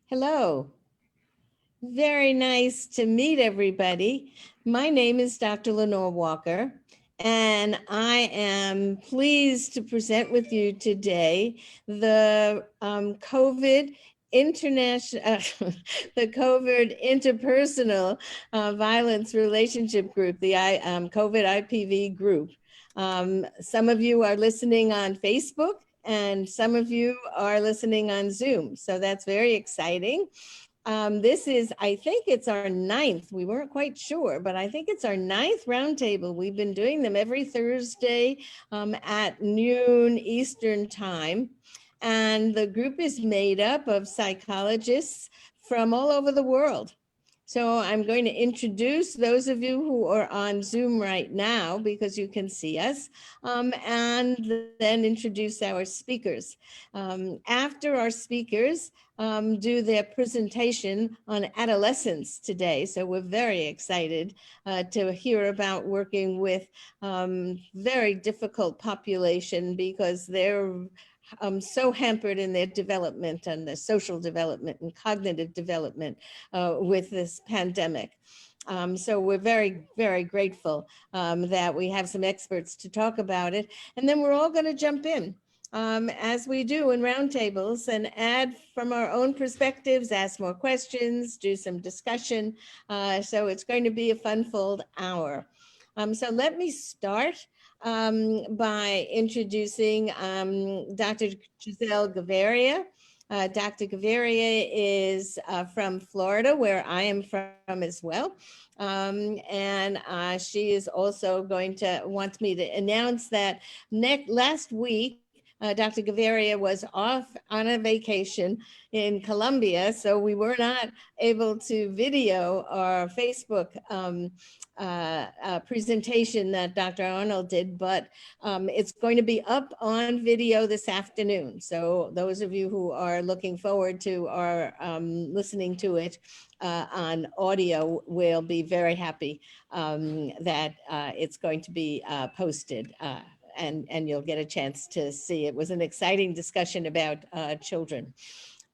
Hello. Very nice to meet everybody. My name is Dr. Lenore Walker, and I am pleased to present with you today the COVID international, the COVID interpersonal violence relationship group, the COVID IPV group. Some of you are listening on Facebook, and some of you are listening on Zoom. So that's very exciting. This is, I think it's our ninth. We weren't quite sure, but I think it's our ninth roundtable. We've been doing them every Thursday at noon Eastern time. And the group is made up of psychologists from all over the world. So I'm going to introduce those of you who are on Zoom right now because you can see us, and then introduce our speakers. After our speakers do their presentation on adolescents today, so we're very excited to hear about working with very difficult population because they're so hampered in their development and their social development and cognitive development with this pandemic. So we're very, very grateful that we have some experts to talk about it. And then we're all going to jump in as we do in roundtables and add from our own perspectives, ask more questions, do some discussion. So it's going to be a fun-filled hour. So let me start by introducing Dr. Giselle Gaviria. Dr. Gaviria is from Florida, where I am from as well. And she is also going to want me to announce that last week, Dr. Gaviria was off on a vacation in Colombia, so we were not able to video our Facebook presentation that Dr. Arnold did, but it's going to be up on video this afternoon. So those of you who are looking forward to our listening to it on audio will be very happy that it's going to be posted. And you'll get a chance to see. It was an exciting discussion about children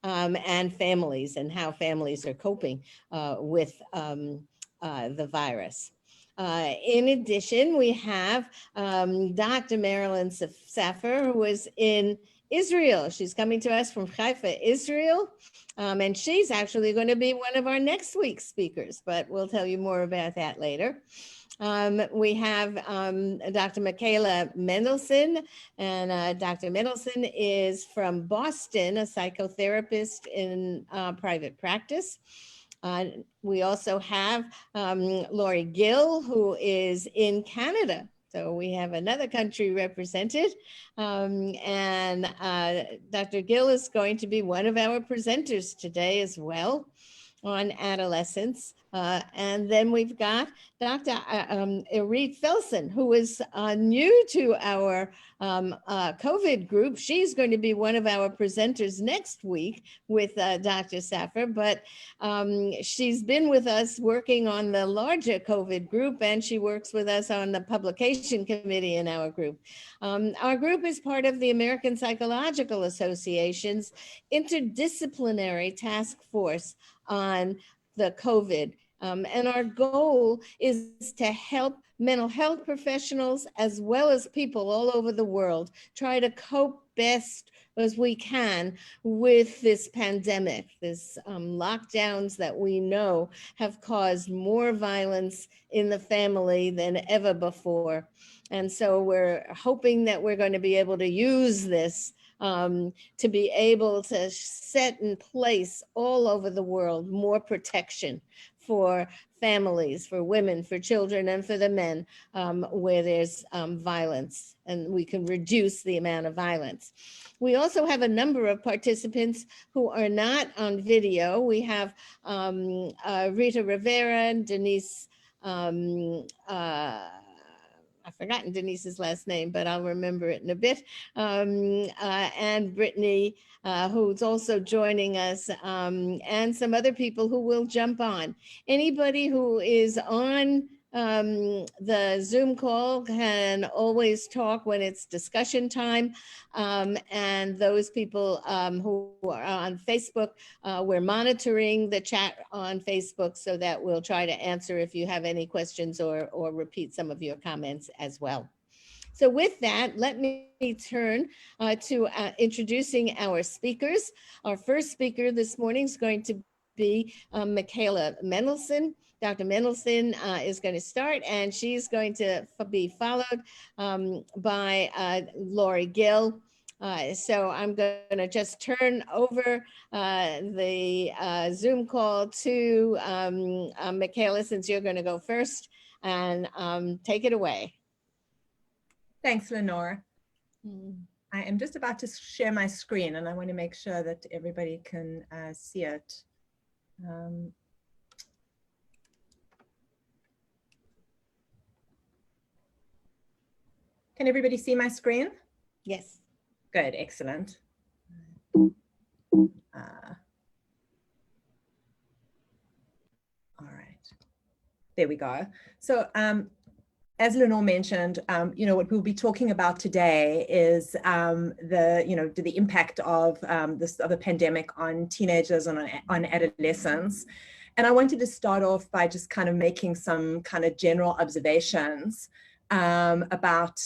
and families and how families are coping with the virus. In addition, we have Dr. Marilyn Safar, who is in Israel. She's coming to us from Haifa, Israel. And she's actually going to be one of our next week's speakers, but we'll tell you more about that later. We have Dr. Michaela Mendelson, and Dr. Mendelson is from Boston, a psychotherapist in private practice. We also have Lori Gill, who is in Canada. So we have another country represented. And Dr. Gill is going to be one of our presenters today as well on adolescents. And then we've got Dr. Irit Felsen, who is new to our COVID group. She's going to be one of our presenters next week with Dr. Safar, but she's been with us working on the larger COVID group, and she works with us on the publication committee in our group. Our group is part of the American Psychological Association's interdisciplinary task force on the COVID. And our goal is to help mental health professionals as well as people all over the world try to cope best as we can with this pandemic, this lockdowns that we know have caused more violence in the family than ever before. And so we're hoping that we're going to be able to use this to be able to set in place all over the world more protection for families, for women, for children, and for the men where there's violence, and we can reduce the amount of violence. We also have a number of participants who are not on video. We have Rita Rivera, Denise, I've forgotten Denise's last name, but I'll remember it in a bit. And Brittany, who's also joining us, and some other people who will jump on. Anybody who is on The Zoom call can always talk when it's discussion time. And those people who are on Facebook, we're monitoring the chat on Facebook so that we'll try to answer if you have any questions or repeat some of your comments as well. So with that, let me turn to introducing our speakers. Our first speaker this morning is going to be Michaela Mendelson. Dr. Mendelson is going to start, and she's going to be followed by Lori Gill. So I'm going to just turn over the Zoom call to Michaela, since you're going to go first, and take it away. Thanks, Lenore. I am just about to share my screen, and I want to make sure that everybody can see it. Can everybody see my screen? Yes. Good, excellent. All right, there we go. So as Lenore mentioned, what we'll be talking about today is the impact of the pandemic on teenagers and on adolescents. And I wanted to start off by just kind of making some kind of general observations about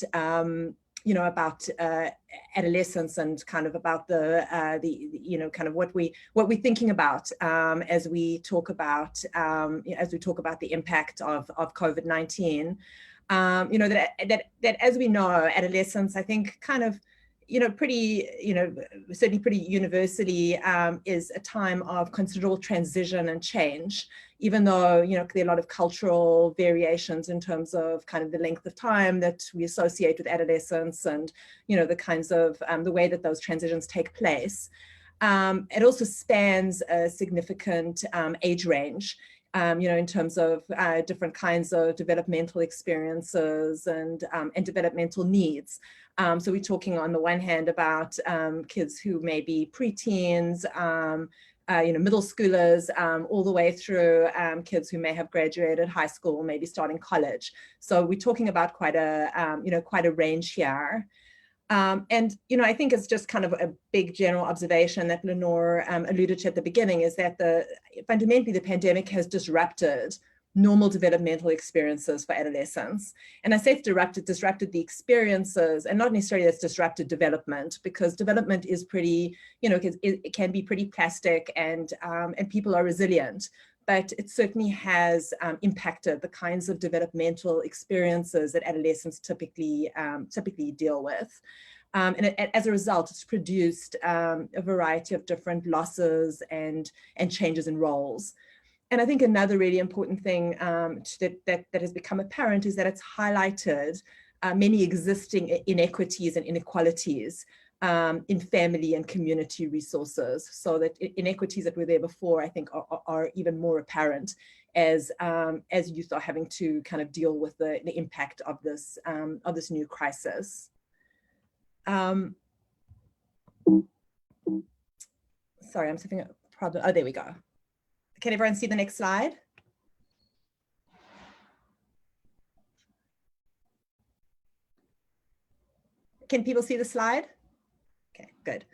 adolescence, and kind of about kind of what we're thinking about as we talk about the impact of COVID-19. That as we know, adolescence, I think, kind of, certainly pretty universally is a time of considerable transition and change, even though, there are a lot of cultural variations in terms of kind of the length of time that we associate with adolescence, and, the kinds of, the way that those transitions take place. It also spans a significant age range. In terms of different kinds of developmental experiences and developmental needs. So we're talking on the one hand about kids who may be preteens, middle schoolers, all the way through kids who may have graduated high school, maybe starting college. So we're talking about quite a range here. And, I think it's just kind of a big general observation that Lenore alluded to at the beginning, is that fundamentally the pandemic has disrupted normal developmental experiences for adolescents. And I say it's disrupted the experiences, and not necessarily that's disrupted development, because development is pretty, it can be pretty plastic, and people are resilient. But it certainly has impacted the kinds of developmental experiences that adolescents typically deal with. And as a result, it's produced a variety of different losses and changes in roles. And I think another really important thing that has become apparent is that it's highlighted many existing inequities and inequalities in family and community resources, so that inequities that were there before, I think, are even more apparent as youth are having to kind of deal with the impact of this new crisis. Sorry, I'm having a problem. Oh, there we go. Can everyone see the next slide? Can people see the slide? Okay, good.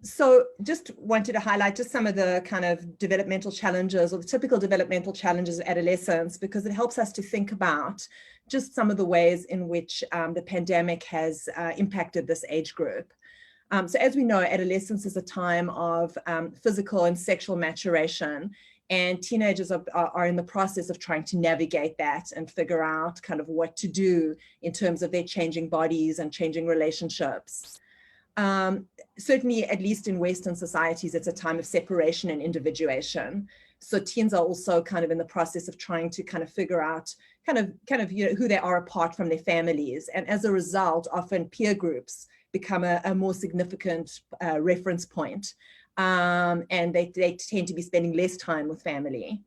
So just wanted to highlight just some of the kind of developmental challenges, or the typical developmental challenges of adolescents, because it helps us to think about just some of the ways in which the pandemic has impacted this age group. So as we know, adolescence is a time of physical and sexual maturation, and teenagers are in the process of trying to navigate that and figure out kind of what to do in terms of their changing bodies and changing relationships. Certainly, at least in Western societies, it's a time of separation and individuation. So teens are also kind of in the process of trying to kind of figure out kind of who they are apart from their families. And as a result, often peer groups become a more significant reference point. And they tend to be spending less time with family.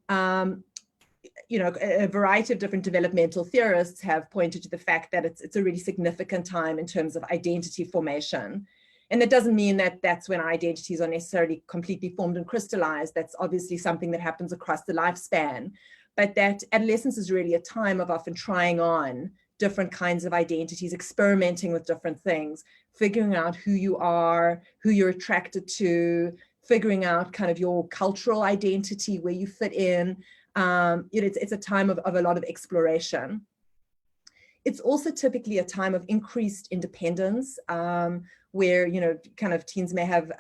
A variety of different developmental theorists have pointed to the fact that it's a really significant time in terms of identity formation. And that doesn't mean that that's when identities are necessarily completely formed and crystallized. That's obviously something that happens across the lifespan. but that adolescence is really a time of often trying on different kinds of identities, experimenting with different things, figuring out who you are, who you're attracted to, figuring out kind of your cultural identity, where you fit in. It's a time of a lot of exploration. It's also typically a time of increased independence, where, kind of teens may have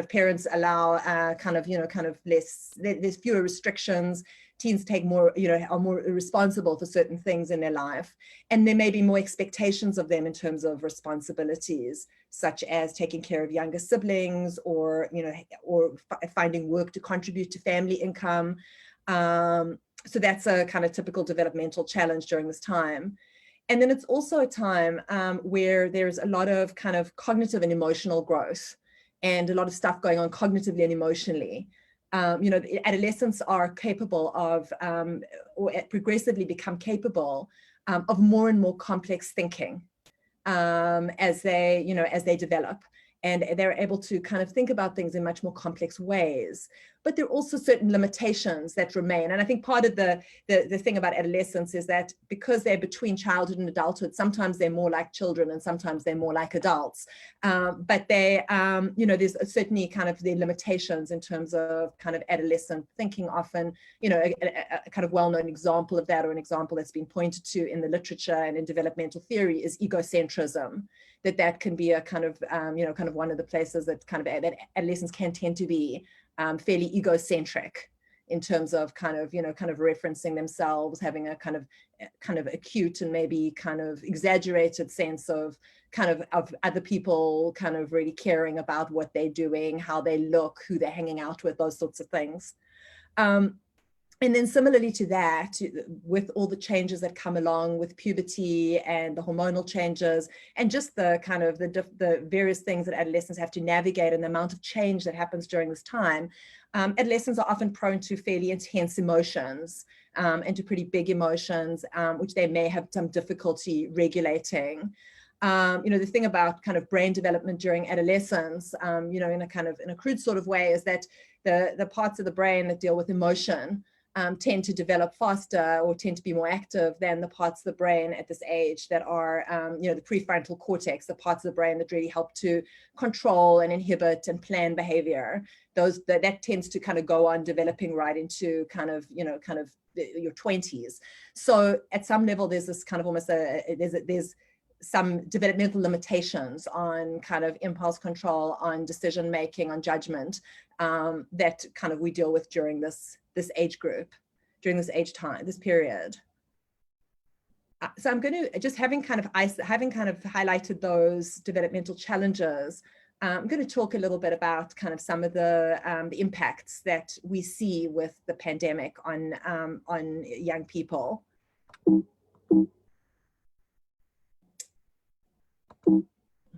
parents allow kind of less, there's fewer restrictions. Teens take more, are more responsible for certain things in their life. And there may be more expectations of them in terms of responsibilities, such as taking care of younger siblings, or, or finding work to contribute to family income. So that's a kind of typical developmental challenge during this time. And then it's also a time where there's a lot of kind of cognitive and emotional growth, and a lot of stuff going on cognitively and emotionally. Adolescents are capable of, or progressively become capable of more and more complex thinking as they develop. And they're able to kind of think about things in much more complex ways. But there are also certain limitations that remain. And I think part of the thing about adolescence is that because they're between childhood and adulthood, sometimes they're more like children and sometimes they're more like adults. But they, there's certainly kind of their limitations in terms of kind of adolescent thinking. Often, a kind of well-known example of that, or an example that's been pointed to in the literature and in developmental theory, is egocentrism. That can be a kind of, kind of one of the places that kind of that adolescents can tend to be fairly egocentric in terms of kind of referencing themselves, having a kind of acute and maybe kind of exaggerated sense of other people kind of really caring about what they're doing, how they look, who they're hanging out with, those sorts of things. And then similarly to that, with all the changes that come along with puberty and the hormonal changes, and just the kind of the various things that adolescents have to navigate, and the amount of change that happens during this time, adolescents are often prone to fairly intense emotions and to pretty big emotions, which they may have some difficulty regulating. The thing about kind of brain development during adolescence, in a crude sort of way, is that the parts of the brain that deal with emotion tend to develop faster, or tend to be more active than the parts of the brain at this age that are, the prefrontal cortex, the parts of the brain that really help to control and inhibit and plan behavior. That tends to kind of go on developing right into kind of your 20s. So at some level, there's this kind of almost there's some developmental limitations on kind of impulse control, on decision making, on judgment, that kind of we deal with during this age group, during this age time, this period. So I'm going to, just having kind of highlighted those developmental challenges, I'm going to talk a little bit about kind of some of the impacts that we see with the pandemic on young people.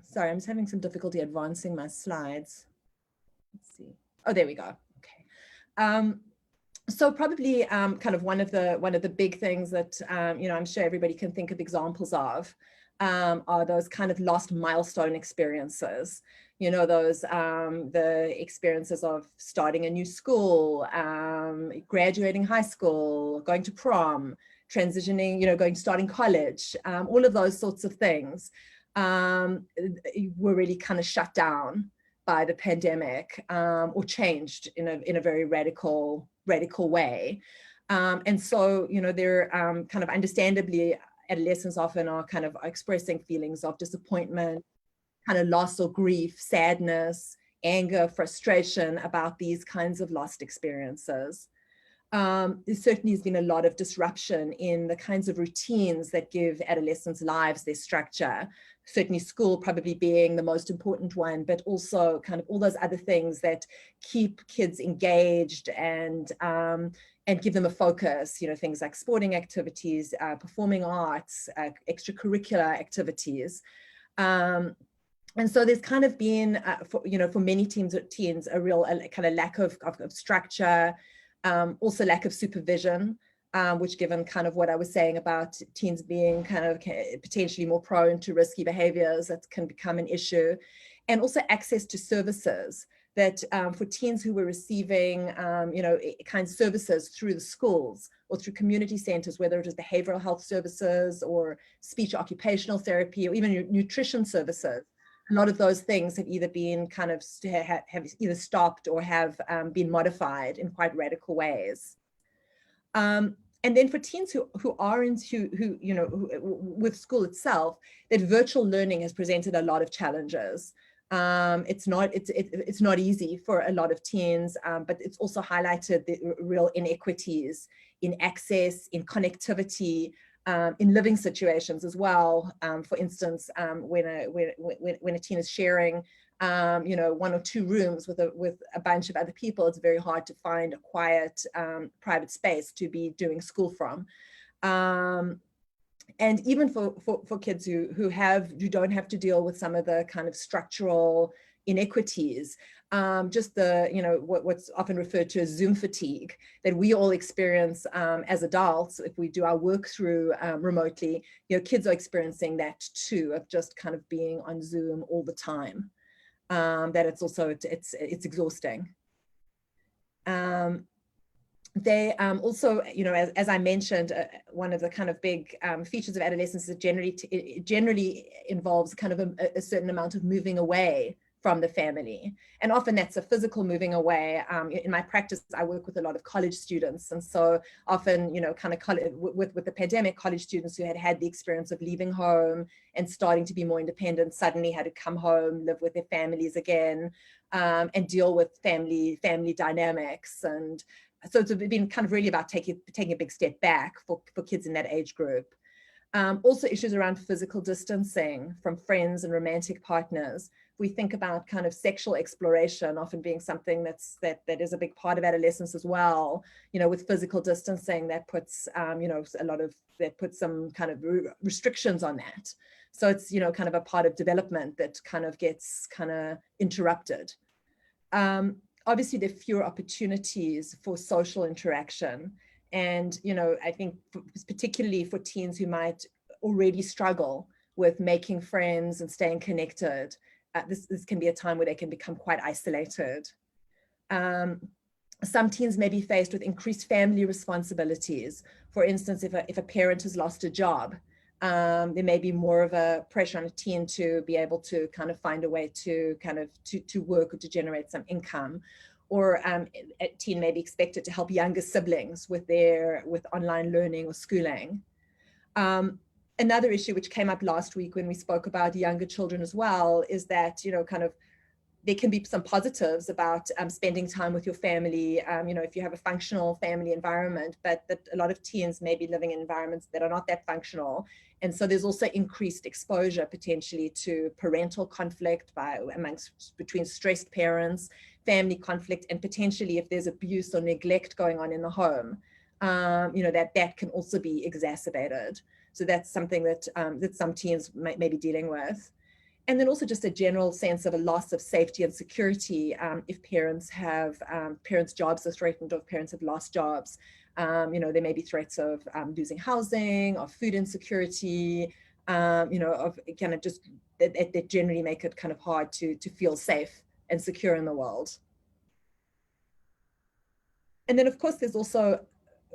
Sorry, I'm just having some difficulty advancing my slides. Let's see. Oh, there we go. Okay. So probably kind of one of the big things that I'm sure everybody can think of examples of are those kind of lost milestone experiences. Those the experiences of starting a new school, graduating high school, going to prom, transitioning, starting college, all of those sorts of things were really kind of shut down by the pandemic, or changed in a very radical way. And so, they're kind of understandably, adolescents often are kind of expressing feelings of disappointment, kind of loss or grief, sadness, anger, frustration about these kinds of lost experiences. There certainly has been a lot of disruption in the kinds of routines that give adolescents' lives their structure. Certainly school probably being the most important one, but also kind of all those other things that keep kids engaged and give them a focus, things like sporting activities, performing arts, extracurricular activities. And so there's kind of been, for many teens, a real kind of lack of structure, also lack of supervision, which, given kind of what I was saying about teens being kind of potentially more prone to risky behaviors, that can become an issue. And also access to services. that for teens who were receiving, kinds of services through the schools or through community centers, whether it was behavioral health services or speech occupational therapy or even nutrition services, a lot of those things have either been kind of have either stopped or have been modified in quite radical ways. And then for teens who are into, with school itself, that virtual learning has presented a lot of challenges. It's not easy for a lot of teens, but it's also highlighted the real inequities in access, in connectivity, in living situations as well. For instance, when a teen is sharing, 1 or 2 rooms with a bunch of other people, it's very hard to find a quiet, private space to be doing school from. And even for kids who don't have to deal with some of the kind of structural inequities, just what's often referred to as Zoom fatigue that we all experience as adults if we do our work through remotely. Kids are experiencing that too, of just kind of being on Zoom all the time. That it's also it's exhausting. They also, as I mentioned, one of the kind of big features of adolescence is it generally involves kind of a certain amount of moving away from the family. And often that's a physical moving away. In my practice, I work with a lot of college students. And so often, kind of with the pandemic, college students who had the experience of leaving home and starting to be more independent suddenly had to come home, live with their families again, and deal with family dynamics. And so it's been kind of really about taking a big step back for kids in that age group. Also issues around physical distancing from friends and romantic partners. We think about kind of sexual exploration often being something that is a big part of adolescence as well. With physical distancing, that puts puts some kind of restrictions on that. So it's kind of a part of development that kind of gets kind of interrupted. Obviously, there are fewer opportunities for social interaction. And, I think particularly for teens who might already struggle with making friends and staying connected, this can be a time where they can become quite isolated. Some teens may be faced with increased family responsibilities. For instance, if a parent has lost a job, there may be more of a pressure on a teen to be able to kind of find a way to kind of to work or to generate some income. Or a teen may be expected to help younger siblings with online learning or schooling. Another issue which came up last week when we spoke about younger children as well is that, kind of there can be some positives about spending time with your family, if you have a functional family environment, but that a lot of teens may be living in environments that are not that functional. And so there's also increased exposure potentially to parental conflict between stressed parents, family conflict, and potentially if there's abuse or neglect going on in the home, that can also be exacerbated. So that's something that some teens may be dealing with. And then also just a general sense of a loss of safety and security if parents' jobs are threatened or if parents have lost jobs. There may be threats of losing housing, of food insecurity, of kind of just that generally make it kind of hard to feel safe and secure in the world. And then, of course, there's also,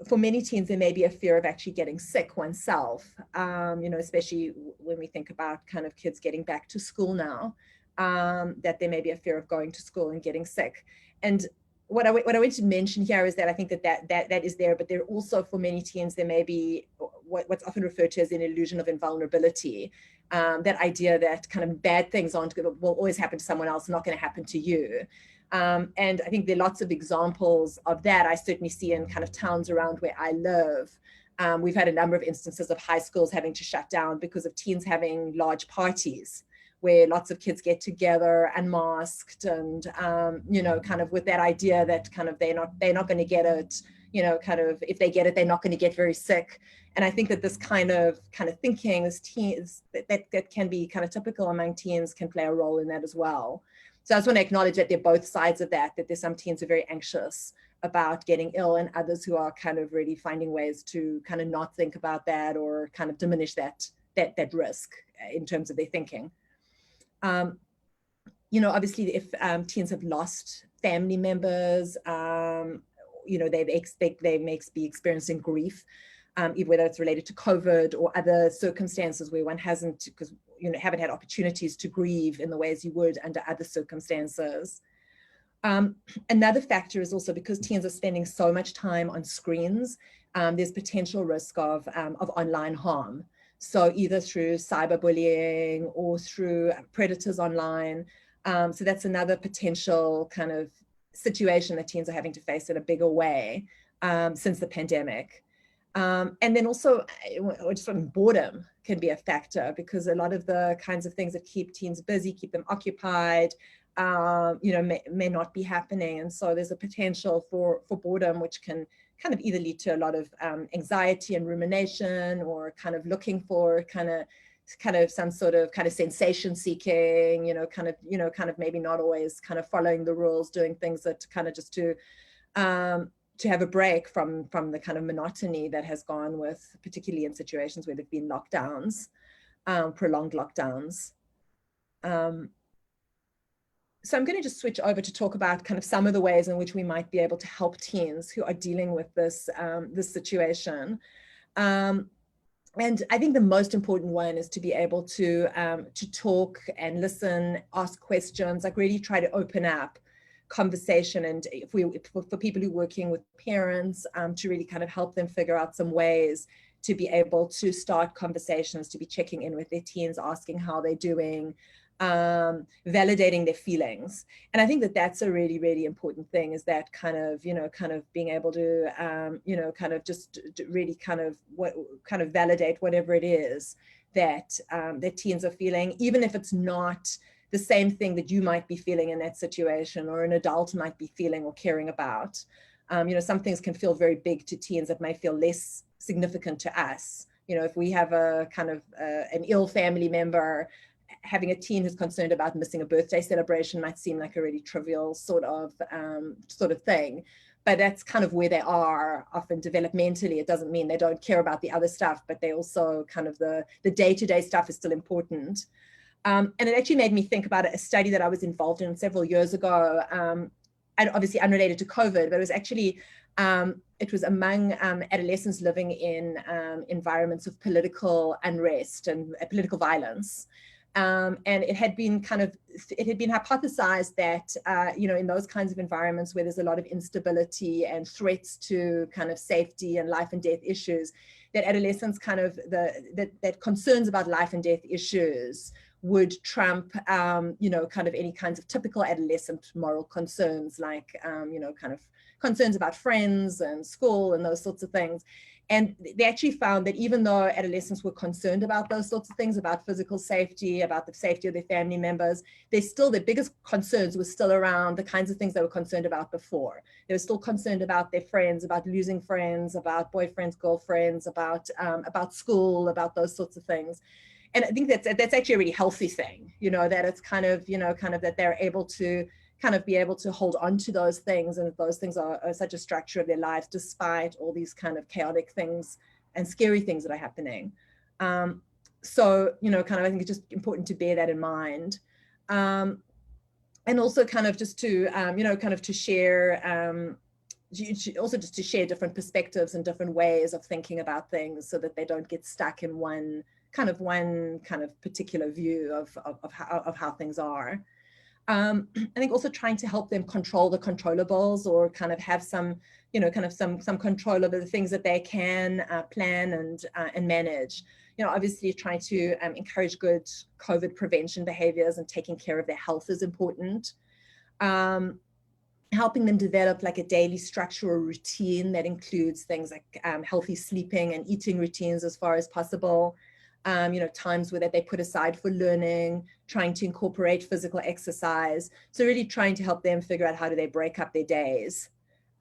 for many teens, there may be a fear of actually getting sick oneself, especially when we think about kind of kids getting back to school now, that there may be a fear of going to school and getting sick. And what I want to mention here is that I think that is there, but there also, for many teens, there may be what's often referred to as an illusion of invulnerability. That idea that kind of bad things will always happen to someone else, not going to happen to you. And I think there are lots of examples of that. I certainly see in kind of towns around where I live. We've had a number of instances of high schools having to shut down because of teens having large parties where lots of kids get together unmasked and, kind of with that idea that kind of they're not going to get it, kind of if they get it, they're not going to get very sick. And I think that this kind of thinking, this teens that can be kind of typical among teens can play a role in that as well. So I just want to acknowledge that they're both sides of that there's some teens who are very anxious about getting ill and others who are kind of really finding ways to kind of not think about that or kind of diminish that risk in terms of their thinking. Obviously if teens have lost family members, they may be experiencing grief, whether it's related to COVID or other circumstances where one hasn't, because haven't had opportunities to grieve in the ways you would under other circumstances. Another factor is also because teens are spending so much time on screens, there's potential risk of online harm. So either through cyberbullying or through predators online. So that's another potential kind of situation that teens are having to face in a bigger way since the pandemic. And then also just boredom can be a factor, because a lot of the kinds of things that keep teens busy, keep them occupied, may not be happening. And so there's a potential for boredom, which can kind of either lead to a lot of anxiety and rumination, or kind of looking for kind of some sort of kind of sensation seeking, kind of maybe not always kind of following the rules, doing things that kind of just to have a break from the kind of monotony that has gone with, particularly in situations where there've been lockdowns, prolonged lockdowns. So I'm going to just switch over to talk about kind of some of the ways in which we might be able to help teens who are dealing with this, this situation. And I think the most important one is to be able to talk and listen, ask questions, like really try to open up conversation. And for people who are working with parents, to really kind of help them figure out some ways to be able to start conversations, to be checking in with their teens, asking how they're doing, validating their feelings. And I think that that's a really, really important thing, is that kind of being able to, kind of just really kind of validate whatever it is that that teens are feeling, even if it's not the same thing that you might be feeling in that situation, or an adult might be feeling or caring about. Some things can feel very big to teens that may feel less significant to us. If we have a kind of an ill family member, having a teen who's concerned about missing a birthday celebration might seem like a really trivial sort of thing, but that's kind of where they are often developmentally. It doesn't mean they don't care about the other stuff, but they also kind of the day-to-day stuff is still important. And it actually made me think about a study that I was involved in several years ago, and obviously unrelated to COVID, but it was actually it was among adolescents living in environments of political unrest and political violence. And it had been hypothesized that, in those kinds of environments where there's a lot of instability and threats to kind of safety and life and death issues, that adolescents that concerns about life and death issues would trump, kind of any kinds of typical adolescent moral concerns, like, kind of concerns about friends and school and those sorts of things. And they actually found that even though adolescents were concerned about those sorts of things, about physical safety, about the safety of their family members, their biggest concerns were still around the kinds of things they were concerned about before. They were still concerned about their friends, about losing friends, about boyfriends, girlfriends, about school, about those sorts of things. And I think that's actually a really healthy thing, that it's kind of that they're able to kind of be able to hold on to those things, and that those things are such a structure of their lives, despite all these kind of chaotic things and scary things that are happening. So, kind of, I think it's just important to bear that in mind. And also kind of just to, kind of to share, also just to share different perspectives and different ways of thinking about things, so that they don't get stuck in one kind of particular view of how things are. I think also trying to help them control the controllables, or kind of have some, kind of some control over the things that they can plan and manage. Obviously trying to encourage good COVID prevention behaviors, and taking care of their health is important. Helping them develop like a daily structure or routine that includes things like healthy sleeping and eating routines as far as possible. Times where that they put aside for learning, trying to incorporate physical exercise. So really trying to help them figure out how do they break up their days,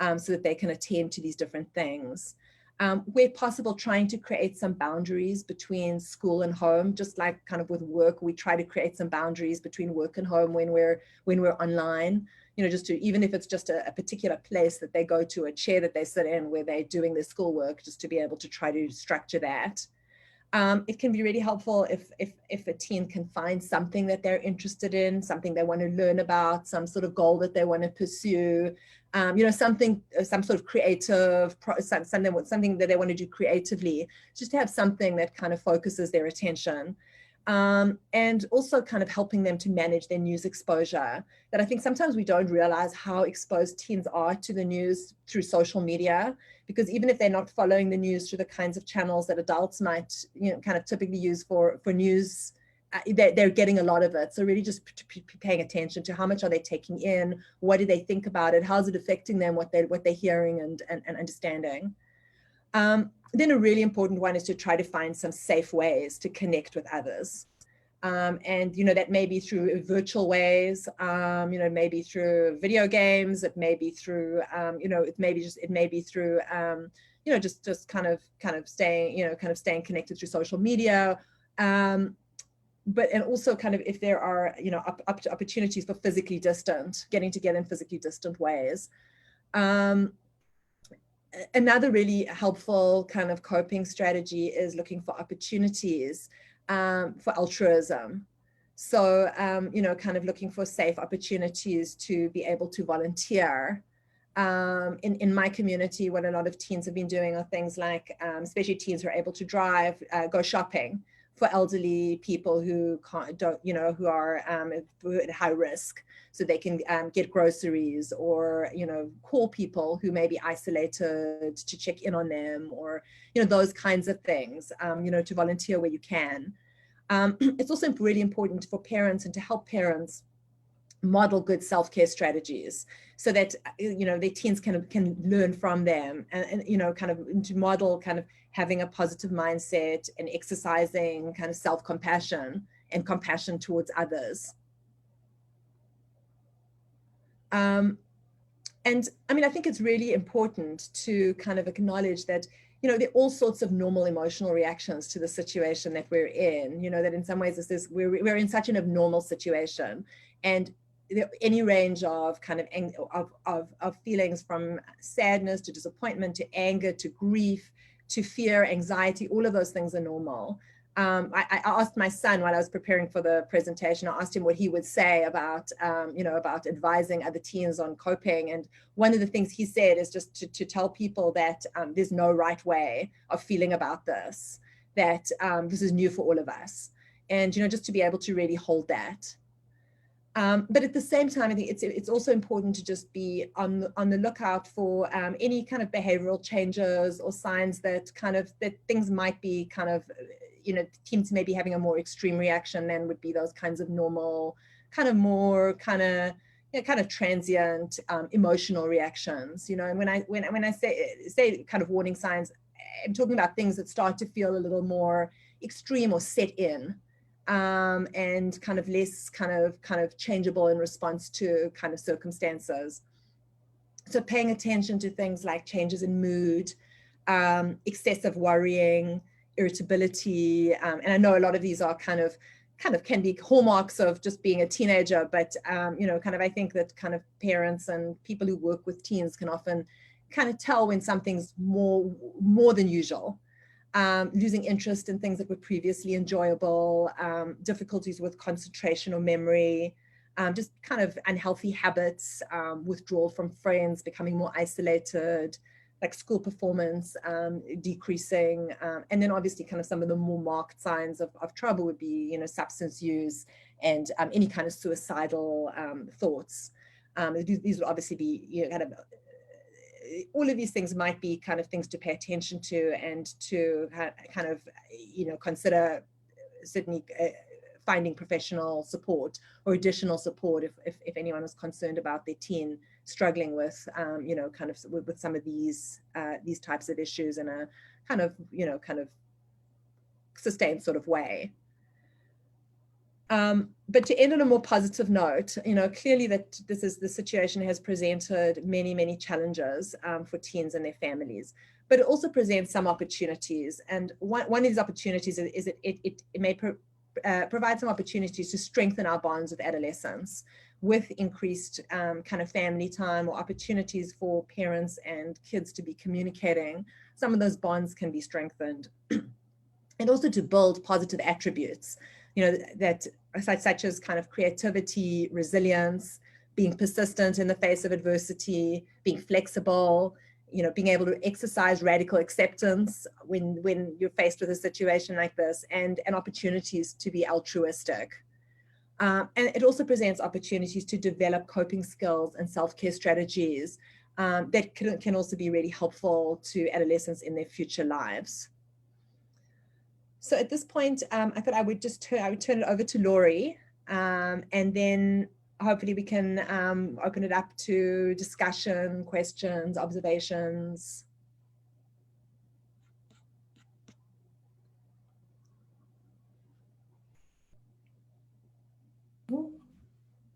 so that they can attend to these different things. Where possible, trying to create some boundaries between school and home, just like kind of with work, we try to create some boundaries between work and home when we're online, just to, even if it's just a particular place that they go to, a chair that they sit in where they're doing their schoolwork, just to be able to try to structure that. It can be really helpful if a teen can find something that they're interested in, something they want to learn about, some sort of goal that they want to pursue, something, some sort of creative, something that they want to do creatively, just to have something that kind of focuses their attention. And also kind of helping them to manage their news exposure. That I think sometimes we don't realize how exposed teens are to the news through social media, because even if they're not following the news through the kinds of channels that adults might, kind of typically use for news, they're getting a lot of it. So really just paying attention to how much are they taking in, what do they think about it, how's it affecting them, what they're hearing and understanding. Then a really important one is to try to find some safe ways to connect with others. And, that may be through virtual ways, maybe through video games, it may be through, it may be through, just kind of staying connected through social media. And also kind of if there are, up to opportunities for physically distant, getting together in physically distant ways. Another really helpful kind of coping strategy is looking for opportunities for altruism. So, kind of looking for safe opportunities to be able to volunteer. In my community, what a lot of teens have been doing are things like, especially teens who are able to drive, go shopping for elderly people who who are at high risk, so they can get groceries, or call people who may be isolated to check in on them, or those kinds of things. To volunteer where you can. It's also really important for parents and to help parents model good self-care strategies, so that their teens can learn from them, and kind of to model kind of having a positive mindset and exercising kind of self-compassion and compassion towards others. And I mean, I think it's really important to kind of acknowledge that there are all sorts of normal emotional reactions to the situation that we're in, that in some ways we're in such an abnormal situation, and any range of kind of feelings, from sadness to disappointment to anger to grief to fear, anxiety, all of those things are normal. I asked my son while I was preparing for the presentation, I asked him what he would say about, about advising other teens on coping. And one of the things he said is just to tell people that there's no right way of feeling about this, that this is new for all of us. And, just to be able to really hold that. But at the same time, I think it's also important to just be on the lookout for any kind of behavioral changes or signs that that things might be kind of, teens may be having a more extreme reaction than would be those kinds of normal, kind of more kind of transient emotional reactions. And when I say kind of warning signs, I'm talking about things that start to feel a little more extreme or set in. And kind of less kind of changeable in response to kind of circumstances. So paying attention to things like changes in mood, excessive worrying, irritability, and I know a lot of these are kind of can be hallmarks of just being a teenager, but kind of I think that kind of parents and people who work with teens can often kind of tell when something's more than usual. Losing interest in things that were previously enjoyable, difficulties with concentration or memory, just kind of unhealthy habits, withdrawal from friends, becoming more isolated, like school performance decreasing, and then obviously kind of some of the more marked signs of trouble would be, substance use and any kind of suicidal thoughts. These would obviously be, kind of all of these things might be kind of things to pay attention to, and to kind of, consider certainly finding professional support or additional support if anyone was concerned about their teen struggling with, kind of with some of these types of issues in a kind of, kind of sustained sort of way. But to end on a more positive note, clearly that the situation has presented many, many challenges for teens and their families, but it also presents some opportunities. And one of these opportunities is it may provide some opportunities to strengthen our bonds with adolescents, with increased kind of family time or opportunities for parents and kids to be communicating. Some of those bonds can be strengthened. and also to build positive attributes, that such as kind of creativity, resilience, being persistent in the face of adversity, being flexible, being able to exercise radical acceptance when you're faced with a situation like this, and opportunities to be altruistic. And it also presents opportunities to develop coping skills and self-care strategies that can also be really helpful to adolescents in their future lives. So at this point, I thought I would turn it over to Laurie, and then hopefully we can open it up to discussion, questions, observations.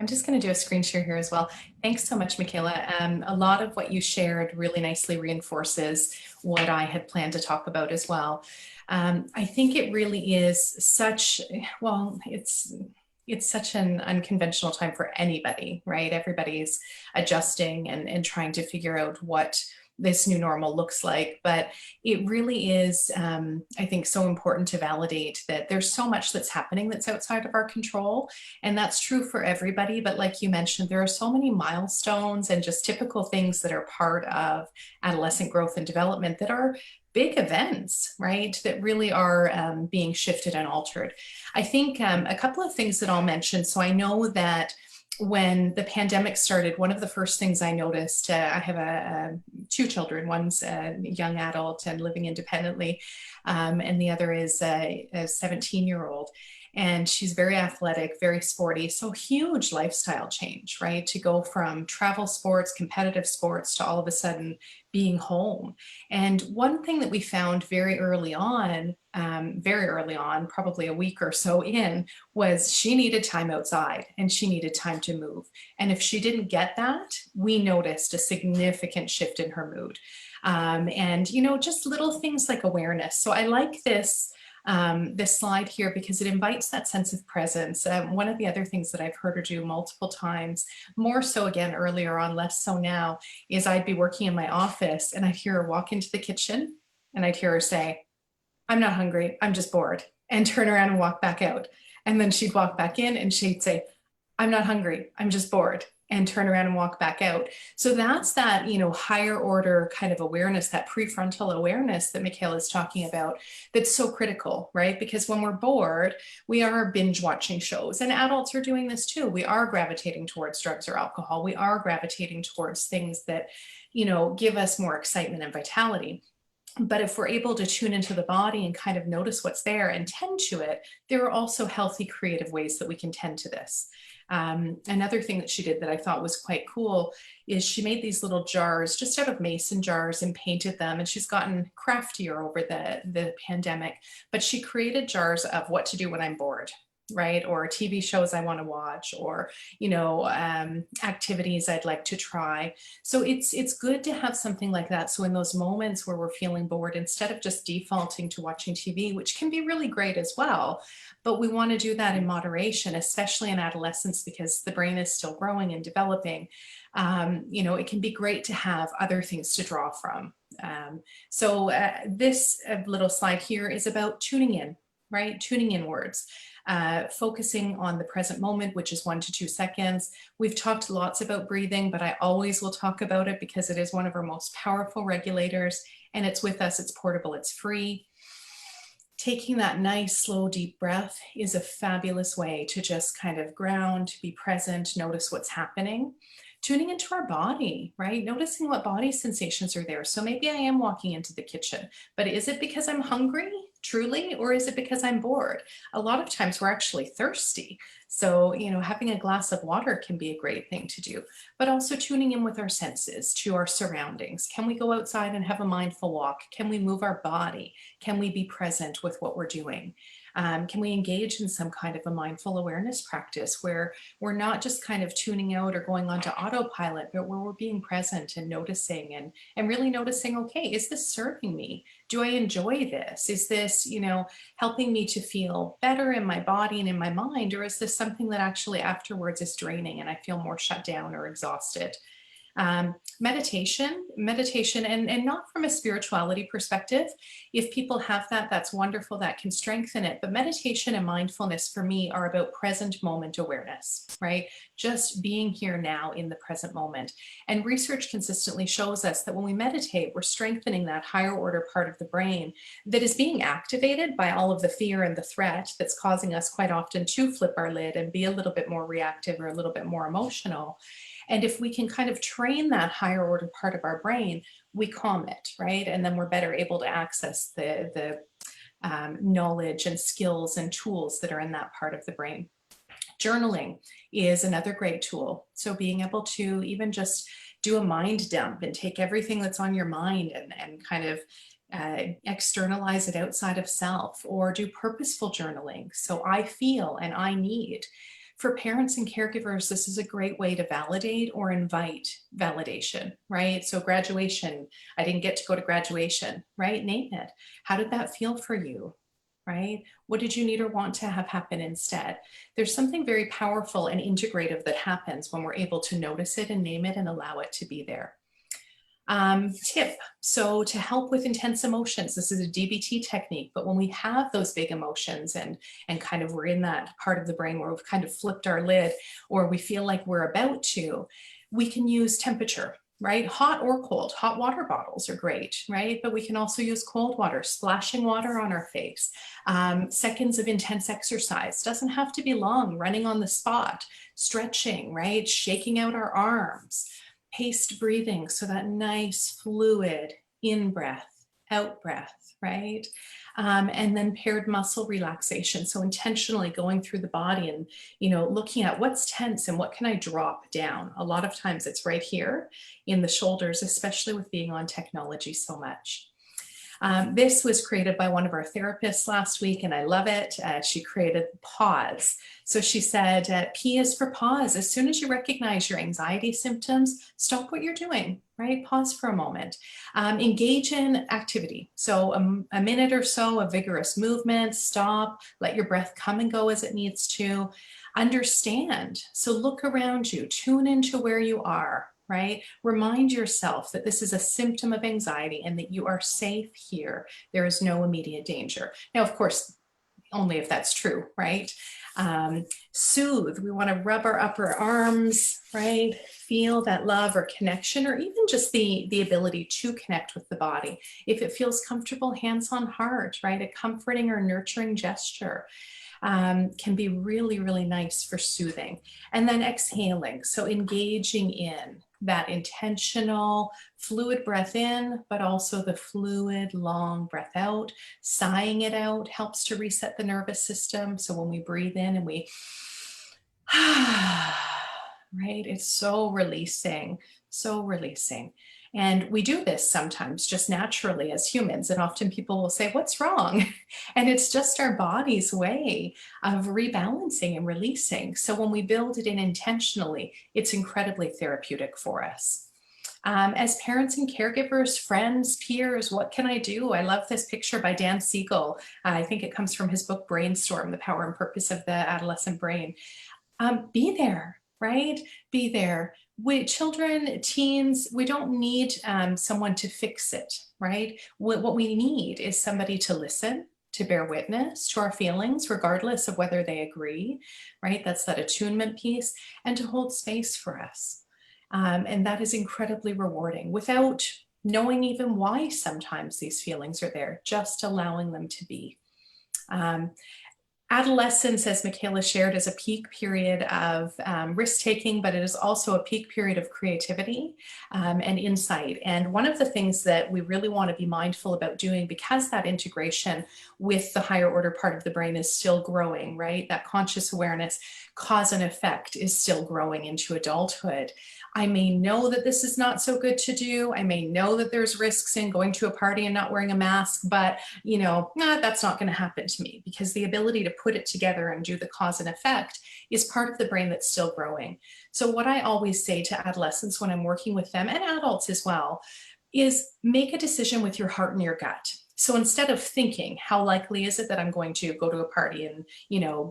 I'm just going to do a screen share here as well. Thanks so much, Michaela. A lot of what you shared really nicely reinforces what I had planned to talk about as well. I think it really is such, well, it's such an unconventional time for anybody, right? Everybody's adjusting and trying to figure out what this new normal looks like, but it really is, I think, so important to validate that there's so much that's happening that's outside of our control, and that's true for everybody. But like you mentioned, there are so many milestones and just typical things that are part of adolescent growth and development that are big events, right, that really are being shifted and altered. I think a couple of things that I'll mention. So I know that when the pandemic started, one of the first things I noticed, I have two children. One's a young adult and living independently, and the other is a 17-year-old. And she's very athletic, very sporty. So huge lifestyle change, right? To go from travel sports, competitive sports, to all of a sudden being home. And one thing that we found very early on, probably a week or so in, was she needed time outside and she needed time to move. And if she didn't get that, we noticed a significant shift in her mood. And, just little things like awareness. So I like this slide here because it invites that sense of presence. One of the other things that I've heard her do multiple times, more so again earlier on, less so now, is I'd be working in my office and I'd hear her walk into the kitchen and I'd hear her say, "I'm not hungry, I'm just bored," and turn around and walk back out. And then she'd walk back in and she'd say, "I'm not hungry, I'm just bored," and turn around and walk back out. So that's that, higher order kind of awareness, that prefrontal awareness that Michaela is talking about, that's so critical, right? Because when we're bored, we are binge watching shows, and adults are doing this too. We are gravitating towards drugs or alcohol. We are gravitating towards things that, give us more excitement and vitality. But if we're able to tune into the body and kind of notice what's there and tend to it, there are also healthy, creative ways that we can tend to this. Another thing that she did that I thought was quite cool is she made these little jars just out of mason jars and painted them. And she's gotten craftier over the pandemic, but she created jars of what to do when I'm bored, right? Or TV shows I want to watch, or, activities I'd like to try. So it's good to have something like that. So in those moments where we're feeling bored, instead of just defaulting to watching TV, which can be really great as well, but we want to do that in moderation, especially in adolescence, because the brain is still growing and developing. It can be great to have other things to draw from. So this little slide here is about tuning in, right? Tuning inwards. Focusing on the present moment, which is 1 to 2 seconds. We've talked lots about breathing, but I always will talk about it because it is one of our most powerful regulators, and it's with us, it's portable, it's free. Taking that nice, slow, deep breath is a fabulous way to just kind of ground, be present, notice what's happening. Tuning into our body, right? Noticing what body sensations are there. So maybe I am walking into the kitchen, but is it because I'm hungry, truly, or is it because I'm bored? A lot of times we're actually thirsty. So, having a glass of water can be a great thing to do, but also tuning in with our senses to our surroundings. Can we go outside and have a mindful walk? Can we move our body? Can we be present with what we're doing? Can we engage in some kind of a mindful awareness practice where we're not just kind of tuning out or going onto autopilot, but where we're being present and noticing and really noticing, okay, is this serving me? Do I enjoy this? Is this, helping me to feel better in my body and in my mind? Or is this something that actually afterwards is draining and I feel more shut down or exhausted? Meditation, and not from a spirituality perspective. If people have that, that's wonderful, that can strengthen it. But meditation and mindfulness for me are about present moment awareness, right? Just being here now in the present moment. And research consistently shows us that when we meditate, we're strengthening that higher order part of the brain that is being activated by all of the fear and the threat that's causing us quite often to flip our lid and be a little bit more reactive or a little bit more emotional. And if we can kind of train that higher order part of our brain, we calm it, right? And then we're better able to access the knowledge and skills and tools that are in that part of the brain. Journaling is another great tool. So being able to even just do a mind dump and take everything that's on your mind and kind of externalize it outside of self, or do purposeful journaling. So I feel and I need. For parents and caregivers, this is a great way to validate or invite validation, right? So graduation, I didn't get to go to graduation, right? Name it. How did that feel for you, right? What did you need or want to have happen instead? There's something very powerful and integrative that happens when we're able to notice it and name it and allow it to be there. Tip, so to help with intense emotions, this is a DBT technique, but when we have those big emotions and kind of we're in that part of the brain where we've kind of flipped our lid, or we feel like we're about to, we can use temperature, right? Hot or cold. Hot water bottles are great, right? But we can also use cold water, splashing water on our face. Seconds of intense exercise, doesn't have to be long, running on the spot, stretching, right? Shaking out our arms. Paced breathing, so that nice fluid in breath, out breath, right? And then paired muscle relaxation. So intentionally going through the body and, looking at what's tense and what can I drop down. A lot of times it's right here in the shoulders, especially with being on technology so much. This was created by one of our therapists last week, and I love it. She created pause. So she said, P is for pause. As soon as you recognize your anxiety symptoms, stop what you're doing, right? Pause for a moment. Engage in activity. So a minute or so of vigorous movement, stop, let your breath come and go as it needs to. Understand. So look around you, tune into where you are. Right? Remind yourself that this is a symptom of anxiety and that you are safe here. There is no immediate danger. Now, of course, only if that's true, right? Soothe. We want to rub our upper arms, right? Feel that love or connection, or even just the ability to connect with the body. If it feels comfortable, hands on heart, right? A comforting or nurturing gesture. Can be really, really nice for soothing. And then exhaling, so engaging in that intentional fluid breath in, but also the fluid long breath out. Sighing it out helps to reset the nervous system. So when we breathe in and we, right, it's so releasing, so releasing. And we do this sometimes just naturally as humans. And often people will say, what's wrong? And it's just our body's way of rebalancing and releasing. So when we build it in intentionally, it's incredibly therapeutic for us. As parents and caregivers, friends, peers, what can I do? I love this picture by Dan Siegel. I think it comes from his book, Brainstorm, The Power and Purpose of the Adolescent Brain. Be there, right? Be there. With children, teens, we don't need someone to fix it, right? What we need is somebody to listen, to bear witness to our feelings, regardless of whether they agree, right? That's that attunement piece, and to hold space for us. And that is incredibly rewarding without knowing even why sometimes these feelings are there, just allowing them to be. Adolescence, as Michaela shared, is a peak period of risk-taking, but it is also a peak period of creativity and insight. And one of the things that we really want to be mindful about doing, because that integration with the higher order part of the brain is still growing, right? That conscious awareness, cause and effect is still growing into adulthood. I may know that this is not so good to do. I may know that there's risks in going to a party and not wearing a mask, but that's not going to happen to me, because the ability to put it together and do the cause and effect is part of the brain that's still growing. So what I always say to adolescents when I'm working with them, and adults as well, is make a decision with your heart and your gut. So instead of thinking, how likely is it that I'm going to go to a party and,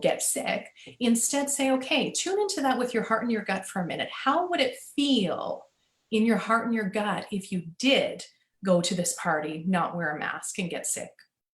get sick? Instead say, okay, tune into that with your heart and your gut for a minute. How would it feel in your heart and your gut if you did go to this party, not wear a mask and get sick,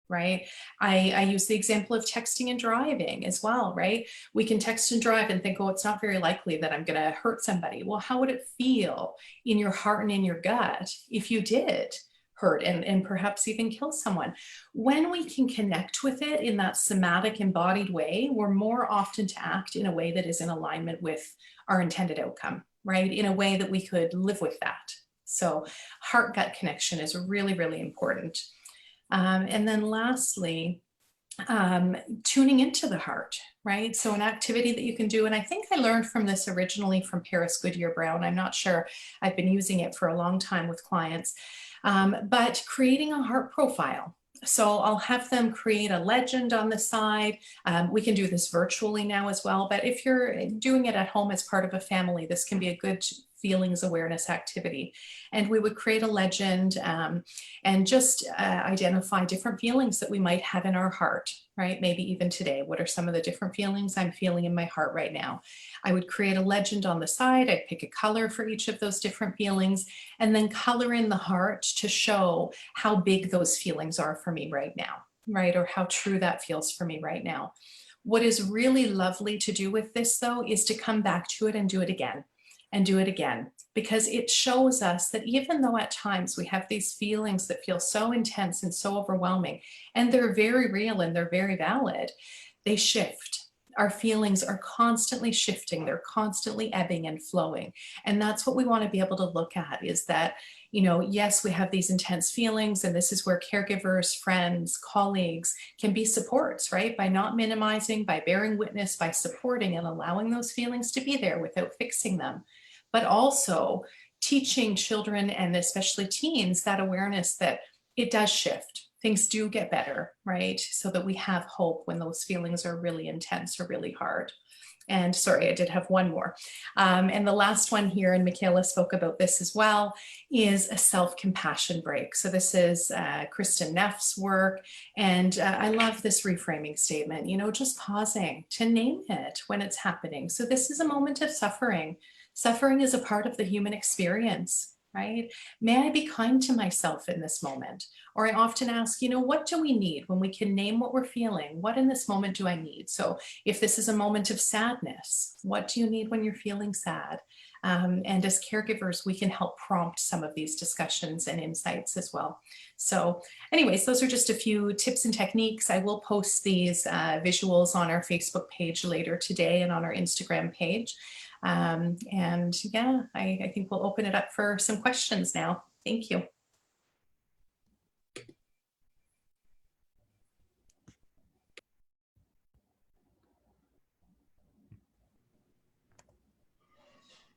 right? I use the example of texting and driving as well, right? We can text and drive and think, oh, it's not very likely that I'm going to hurt somebody. Well, how would it feel in your heart and in your gut if you did hurt and perhaps even kill someone? When we can connect with it in that somatic embodied way, we're more often to act in a way that is in alignment with our intended outcome, right? In a way that we could live with that. So heart-gut connection is really, really important. And then lastly, tuning into the heart, right? So an activity that you can do, and I think I learned from this originally from Paris Goodyear Brown. I'm not sure, I've been using it for a long time with clients, but creating a heart profile. So I'll have them create a legend on the side. We can do this virtually now as well, but if you're doing it at home as part of a family, this can be a good feelings awareness activity. And we would create a legend and just identify different feelings that we might have in our heart, right? Maybe even today, what are some of the different feelings I'm feeling in my heart right now? I would create a legend on the side. I'd pick a color for each of those different feelings and then color in the heart to show how big those feelings are for me right now, right? Or how true that feels for me right now. What is really lovely to do with this though, is to come back to it and do it again. And do it again, because it shows us that even though at times we have these feelings that feel so intense and so overwhelming, and they're very real and they're very valid, they shift. Our feelings are constantly shifting. They're constantly ebbing and flowing. And that's what we want to be able to look at, is that, you know, yes, we have these intense feelings, and this is where caregivers, friends, colleagues can be supports, right? By not minimizing, by bearing witness, by supporting and allowing those feelings to be there without fixing them. But also teaching children and especially teens that awareness that it does shift. Things do get better, right? So that we have hope when those feelings are really intense or really hard. And sorry, I did have one more. And the last one here, and Michaela spoke about this as well, is a self-compassion break. So this is Kristen Neff's work. And I love this reframing statement, you know, just pausing to name it when it's happening. So this is a moment of suffering. Suffering is a part of the human experience, right? May I be kind to myself in this moment? Or I often ask, you know, what do we need when we can name what we're feeling? What in this moment do I need? So if this is a moment of sadness, what do you need when you're feeling sad? And as caregivers, we can help prompt some of these discussions and insights as well. So anyways, those are just a few tips and techniques. I will post these visuals on our Facebook page later today and on our Instagram page. And yeah, I think we'll open it up for some questions now. Thank you.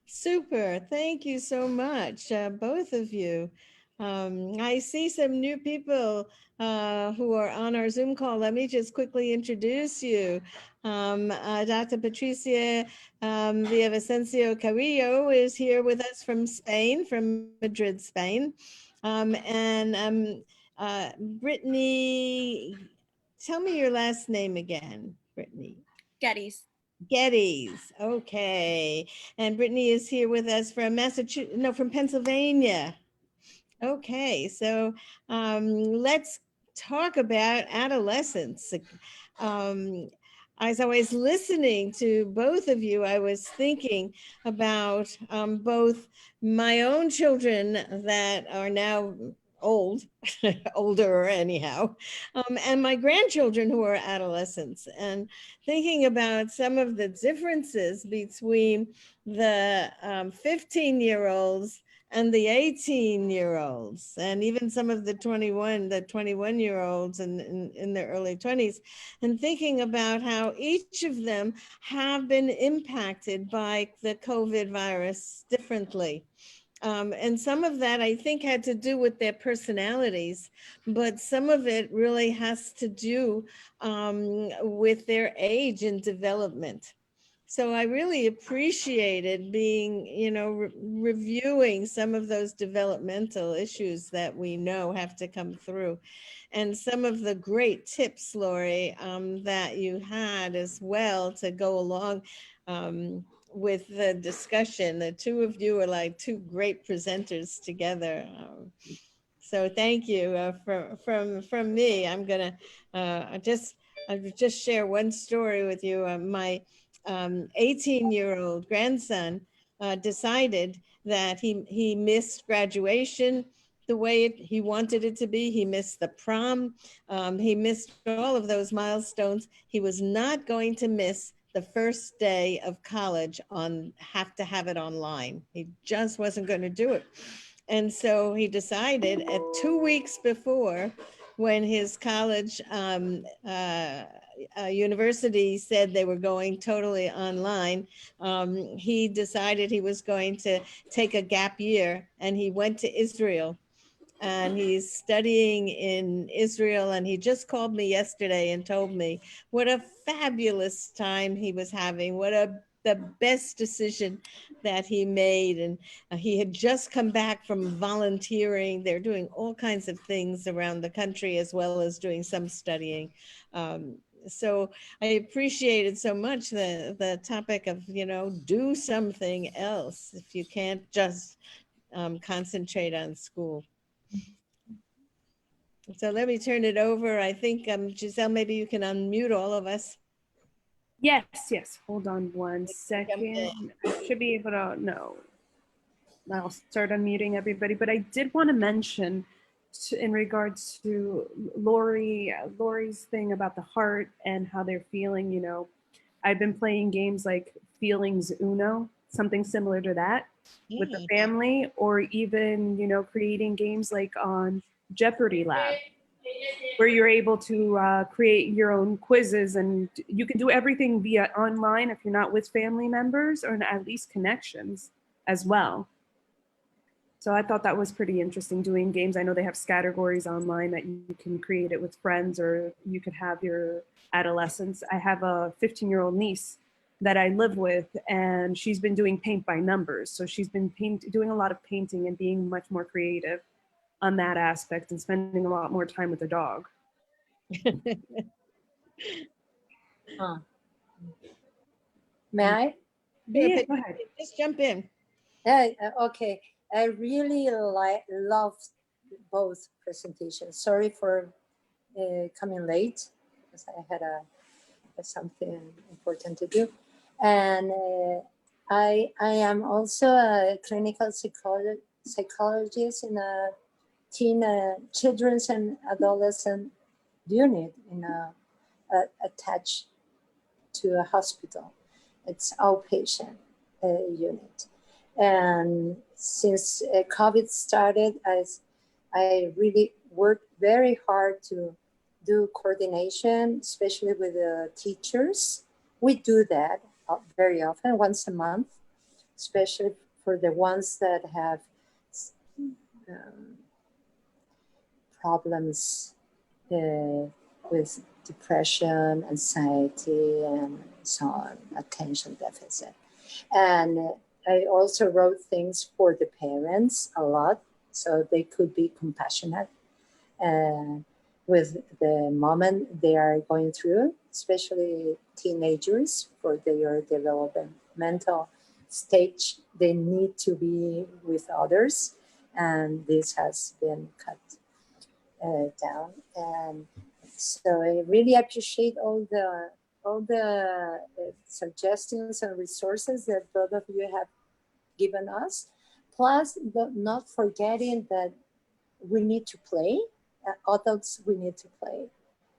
Super. Thank you so much, both of you. I see some new people who are on our Zoom call. Let me just quickly introduce you. Dr. Patricia Villavicencio Carrillo is here with us from Spain, from Madrid, Spain. Brittany, tell me your last name again, Brittany. Geddes. Geddes, okay. And Brittany is here with us from Massachusetts, no, from Pennsylvania. Okay, so let's talk about adolescence. As I was listening to both of you, I was thinking about both my own children that are now old, older anyhow, and my grandchildren who are adolescents, and thinking about some of the differences between the 15-year-olds and the 18-year-olds, and even some of the 21-year-olds in their early 20s, and thinking about how each of them have been impacted by the COVID virus differently. And some of that, I think, had to do with their personalities, but some of it really has to do with their age and development. So I really appreciated being, you know, reviewing some of those developmental issues that we know have to come through, and some of the great tips, Lori, that you had as well to go along with the discussion. The two of you are like two great presenters together. So thank you from me. I'm gonna I'll just share one story with you. My 18-year-old grandson decided that he missed graduation the way he wanted it to be. He missed the prom. He missed all of those milestones. He was not going to miss the first day of college have to have it online. He just wasn't going to do it. And so he decided at 2 weeks before, when his college university said they were going totally online, he decided he was going to take a gap year, and he went to Israel. And he's studying in Israel, and he just called me yesterday and told me what a fabulous time he was having, the best decision that he made. And he had just come back from volunteering. They're doing all kinds of things around the country, as well as doing some studying. So I appreciated so much the topic of, do something else if you can't just concentrate on school. So let me turn it over. I think, Giselle, maybe you can unmute all of us. Yes. Hold on one second. I should be able to, no. I'll start unmuting everybody, but I did want to mention in regards to Lori's thing about the heart and how they're feeling, I've been playing games like Feelings Uno, something similar to that with the family, or even, creating games like on Jeopardy Lab, where you're able to create your own quizzes, and you can do everything via online if you're not with family members, or at least connections as well. So I thought that was pretty interesting, doing games. I know they have categories online that you can create it with friends, or you could have your adolescents. I have a 15-year-old niece that I live with, and she's been doing paint by numbers. So she's been doing a lot of painting and being much more creative on that aspect, and spending a lot more time with the dog. May I? Yeah, go ahead. Just jump in. Okay. I really loved both presentations. Sorry for coming late, because I had something important to do. And I am also a clinical psychologist in a children's and adolescent unit attached to a hospital. It's outpatient unit. And since COVID started, I really worked very hard to do coordination, especially with the teachers. We do that very often, once a month, especially for the ones that have problems with depression, anxiety, and so on, attention deficit. And I also wrote things for the parents a lot, so they could be compassionate with the moment they are going through, especially teenagers, for their developmental stage. They need to be with others, and this has been cut down. And so I really appreciate all the suggestions and resources that both of you have given us. Plus, not forgetting that we need to play. Adults, we need to play,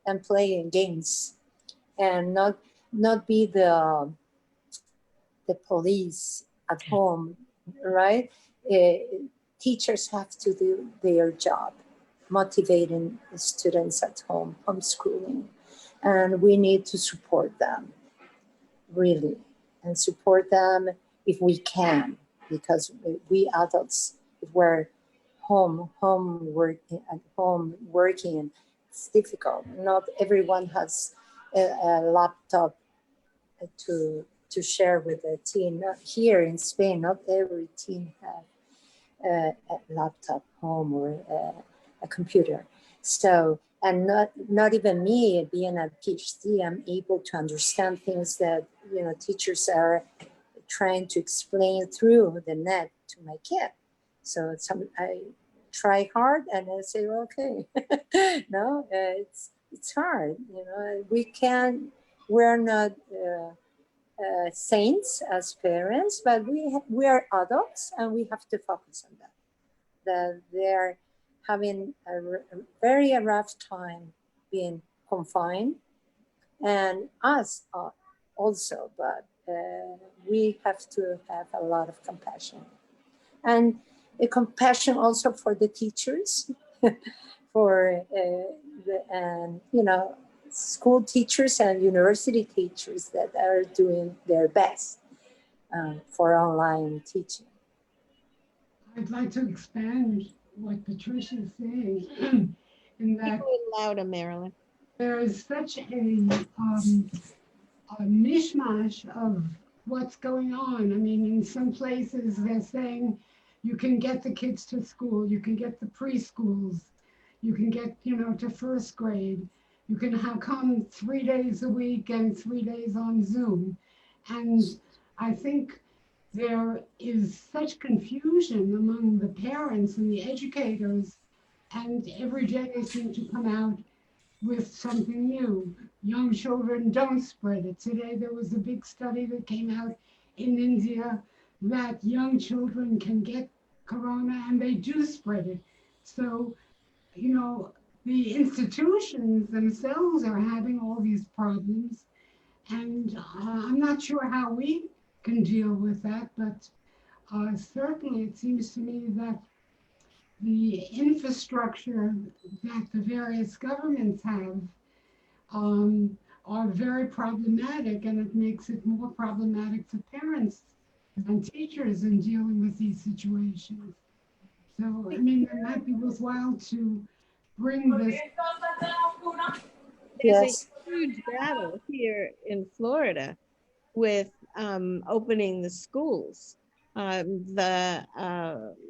and play in games, and not be the police at home, right? Teachers have to do their job, motivating students at home, homeschooling. And we need to support them, really, and support them if we can, because we adults, if we're at home working, it's difficult. Not everyone has a laptop to share with a teen. Here in Spain, not every teen have a laptop home or a computer. So, and not even me, being a PhD, I'm able to understand things that teachers are trying to explain through the net to my kid. So I try hard and I say, okay, no, it's hard. You know, we're not saints as parents, but we are adults and we have to focus on that. That they're having a very rough time being confined, and us also, but we have to have a lot of compassion. And a compassion also for the teachers, for school teachers and university teachers that are doing their best for online teaching. I'd like to expand what Patricia is saying, in that Speak a little louder, Marilyn. there is such a mishmash of what's going on. I mean, in some places they're saying you can get the kids to school, you can get the preschools, you can get, to first grade, you can come 3 days a week and 3 days on Zoom. And I think there is such confusion among the parents and the educators, and every day they seem to come out with something new. Young children don't spread it. Today there was a big study that came out in India that young children can get corona and they do spread it. So, the institutions themselves are having all these problems, and I'm not sure how we can deal with that, but certainly it seems to me that the infrastructure that the various governments have are very problematic, and it makes it more problematic for parents and teachers in dealing with these situations. So, I mean, it might be worthwhile to bring this. There's Yes. a huge battle here in Florida with opening the schools.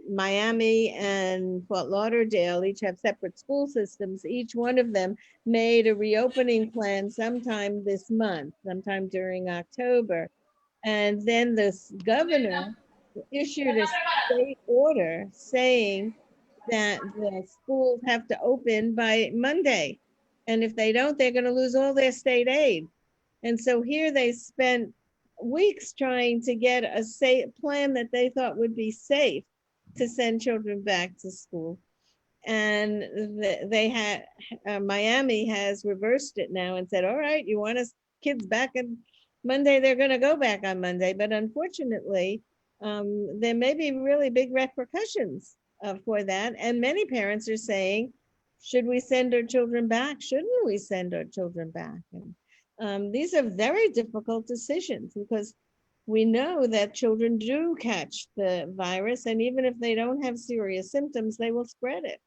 Miami and Fort Lauderdale each have separate school systems. Each one of them made a reopening plan sometime this month, sometime during October. And then the governor issued a state order saying that the schools have to open by Monday. And if they don't, they're going to lose all their state aid. And so here they spent weeks trying to get a plan that they thought would be safe to send children back to school. And they had, Miami has reversed it now and said, all right, you want us kids back on Monday, they're going to go back on Monday. But unfortunately, there may be really big repercussions for that. And many parents are saying, should we send our children back? Shouldn't we send our children back? And these are very difficult decisions because we know that children do catch the virus, and even if they don't have serious symptoms, they will spread it.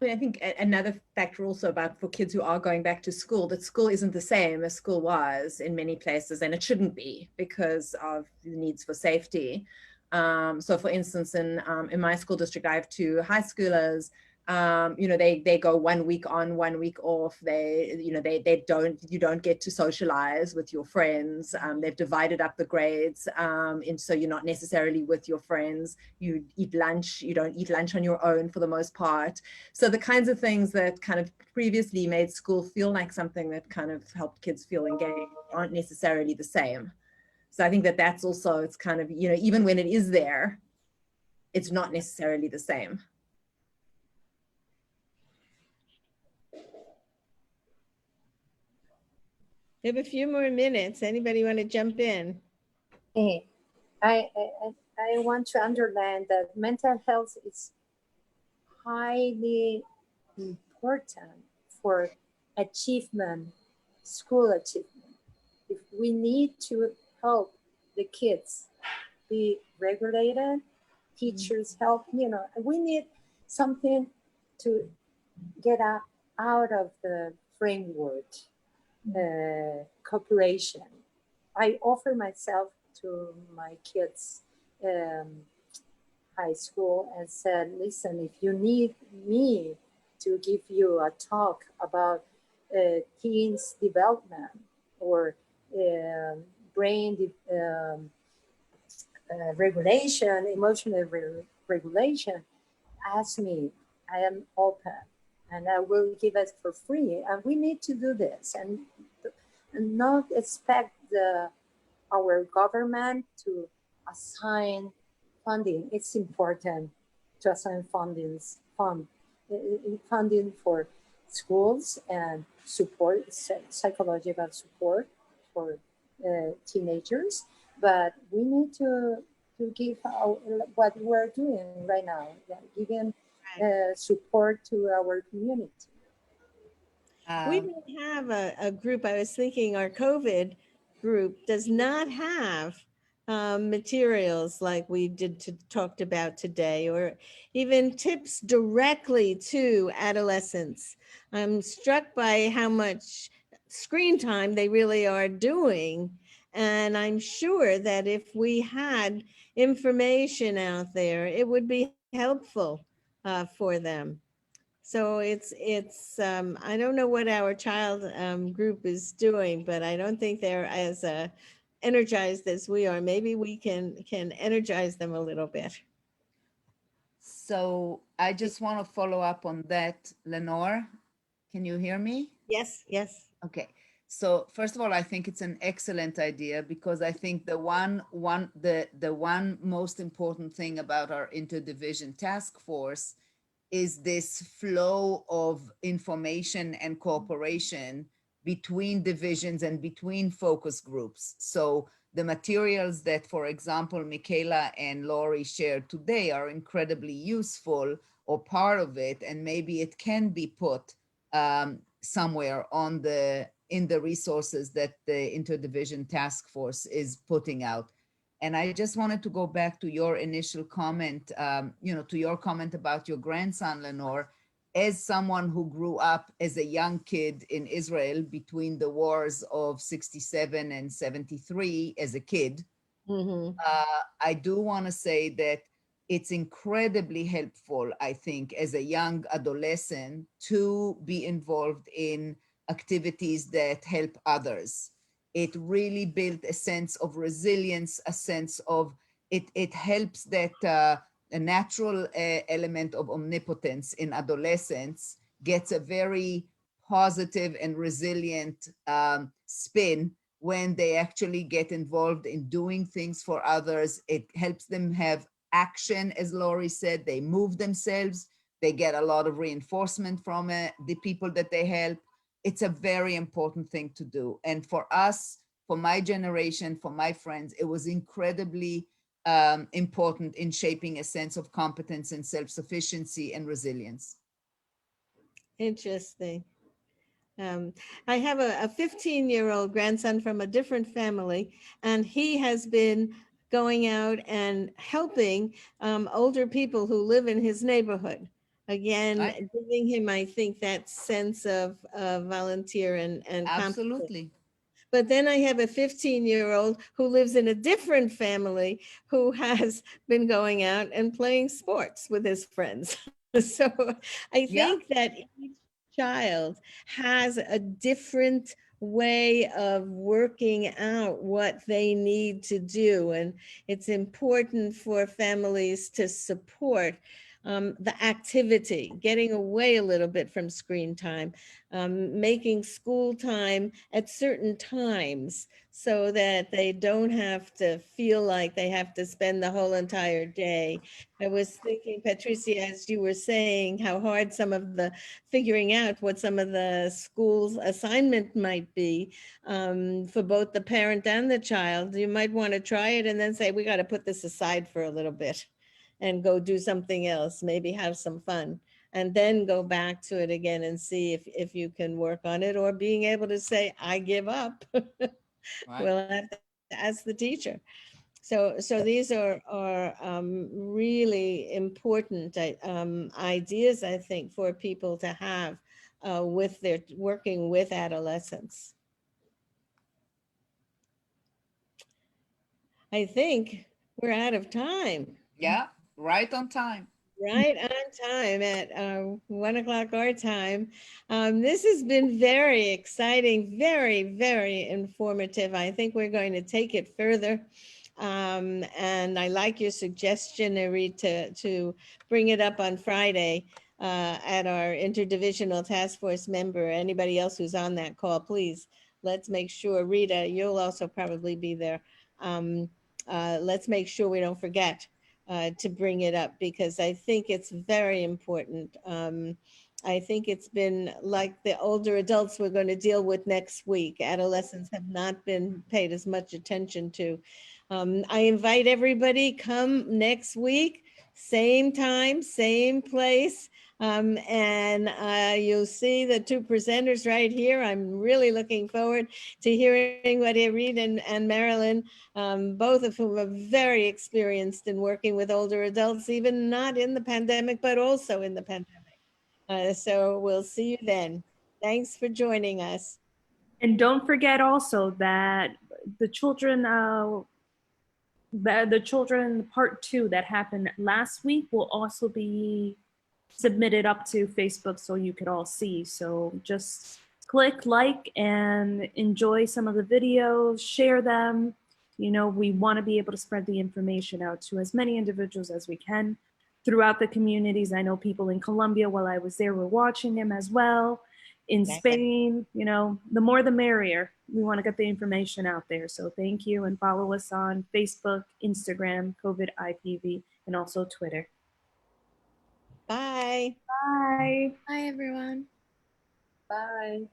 I think another factor also about for kids who are going back to school, that school isn't the same as school was in many places, and it shouldn't be because of the needs for safety. So for instance, in my school district, I have 2 high schoolers. They go 1 week on, 1 week off. You don't get to socialize with your friends. They've divided up the grades. And so you're not necessarily with your friends. You eat lunch. You don't eat lunch on your own for the most part. So the kinds of things that kind of previously made school feel like something that kind of helped kids feel engaged aren't necessarily the same. So I think that that's also, it's kind of, even when it is there, it's not necessarily the same. We have a few more minutes. Anybody want to jump in? Hey, I want to underline that mental health is highly important for achievement, school achievement. If we need to help the kids be regulated, teachers help, we need something to get out of the framework. Cooperation. I offer myself to my kids' high school and said, listen, if you need me to give you a talk about teens development or brain regulation, emotional regulation, ask me. I am open and I will give it for free. And we need to do this and not expect our government to assign funding. It's important to assign funding for schools and support, psychological support for teenagers. But we need to give what we're doing right now, giving support to our community. We don't have a group. I was thinking our COVID group does not have materials like we talked about today, or even tips directly to adolescents. I'm struck by how much screen time they really are doing. And I'm sure that if we had information out there, it would be helpful for them. So it's I don't know what our child group is doing, but I don't think they're as energized as we are. Maybe we can energize them a little bit. So I just want to follow up on that, Lenore. Can you hear me? Yes, yes. Okay. So first of all, I think it's an excellent idea, because I think the one most important thing about our interdivision task force is this flow of information and cooperation between divisions and between focus groups. So the materials that, for example, Michaela and Lori shared today are incredibly useful, or part of it, and maybe it can be put somewhere in the resources that the interdivision task force is putting out. And I just wanted to go back to your initial comment, to your comment about your grandson, Lenore. As someone who grew up as a young kid in Israel between the wars of 67 and 73 as a kid, I do want to say that it's incredibly helpful, I think, as a young adolescent to be involved in activities that help others. It really built a sense of resilience, a sense of, it helps that a natural element of omnipotence in adolescence gets a very positive and resilient spin when they actually get involved in doing things for others. It helps them have action, as Lori said. They move themselves. They get a lot of reinforcement from the people that they help. It's a very important thing to do. And for us, for my generation, for my friends, it was incredibly important in shaping a sense of competence and self-sufficiency and resilience. Interesting. I have a 15-year-old grandson from a different family, and he has been going out and helping older people who live in his neighborhood. Again, Right. giving him, I think, that sense of volunteer and competence. Absolutely. But then I have a 15-year-old who lives in a different family who has been going out and playing sports with his friends. So I think that each child has a different way of working out what they need to do. And it's important for families to support the activity, getting away a little bit from screen time, making school time at certain times so that they don't have to feel like they have to spend the whole entire day. I was thinking, Patricia, as you were saying, how hard some of the figuring out what some of the school's assignment might be for both the parent and the child. You might want to try it and then say, we got to put this aside for a little bit and go do something else, maybe have some fun, and then go back to it again and see if you can work on it, or being able to say, I give up. Right. We'll have to ask the teacher. So these are really important ideas, I think, for people to have with their working with adolescents. I think we're out of time. Yeah, right on time. right on time at 1 o'clock our time. This has been very exciting, very, very informative. I think we're going to take it further. And I like your suggestion, Ari, to bring it up on Friday at our interdivisional task force member. Anybody else who's on that call, please, let's make sure. Rita, you'll also probably be there. Let's make sure we don't forget to bring it up, because I think it's very important. I think it's been like the older adults we're going to deal with next week. Adolescents have not been paid as much attention to. I invite everybody, come next week, same time, same place. And you'll see the two presenters right here. I'm really looking forward to hearing what Irid and Marilyn, both of whom are very experienced in working with older adults, even not in the pandemic, but also in the pandemic. So we'll see you then. Thanks for joining us. And don't forget also that the children, the children part 2 that happened last week will also be submitted up to Facebook so you could all see. So just click like and enjoy some of the videos, share them. You know, we want to be able to spread the information out to as many individuals as we can throughout the communities. I know people in Colombia, while I was there, were watching them as well. In Spain, you know, the more the merrier. We want to get the information out there. So thank you, and follow us on Facebook, Instagram, COVID IPV, and also Twitter. Bye. Bye. Bye, everyone. Bye.